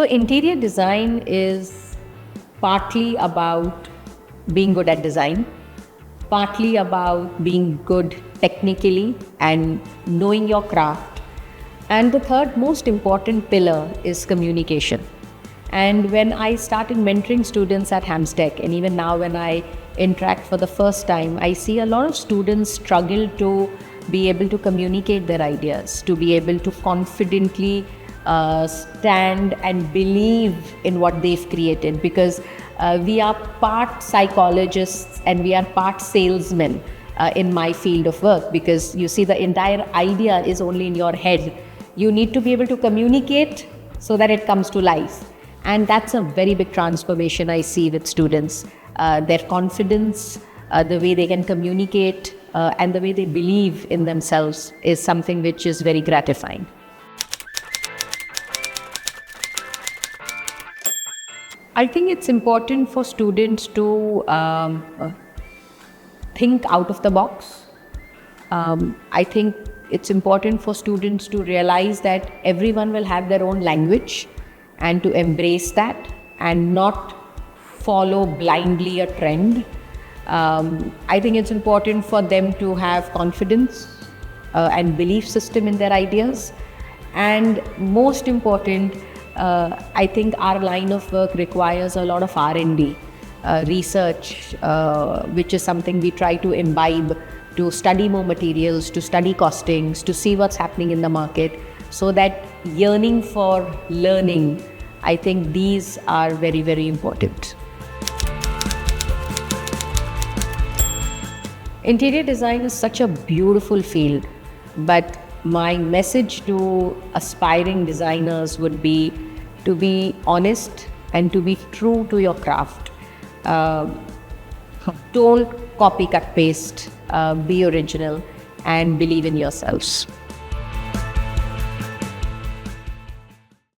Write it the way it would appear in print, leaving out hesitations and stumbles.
So interior design is partly about being good at design, partly about being good technically and knowing your craft. And the third most important pillar is communication. And when I started mentoring students at Hamstech, and even now when I interact for the first time, I see a lot of students struggle to be able to communicate their ideas, to be able to confidently stand and believe in what they've created, because we are part psychologists and we are part salesmen in my field of work, because you see the entire idea is only in your head. You need to be able to communicate so that it comes to life. And that's a very big transformation I see with students. Their confidence, the way they can communicate, and the way they believe in themselves is something which is very gratifying. I think it's important for students to think out of the box. I think it's important for students to realize that everyone will have their own language, and to embrace that and not follow blindly a trend. I think it's important for them to have confidence and belief system in their ideas. And most important, I think our line of work requires a lot of R&D, research, which is something we try to imbibe, to study more materials, to study costings, to see what's happening in the market, so that yearning for learning, I think these are very, very important. Interior design is such a beautiful field, but my message to aspiring designers would be to be honest and to be true to your craft. Don't copy, cut, paste, be original and believe in yourselves.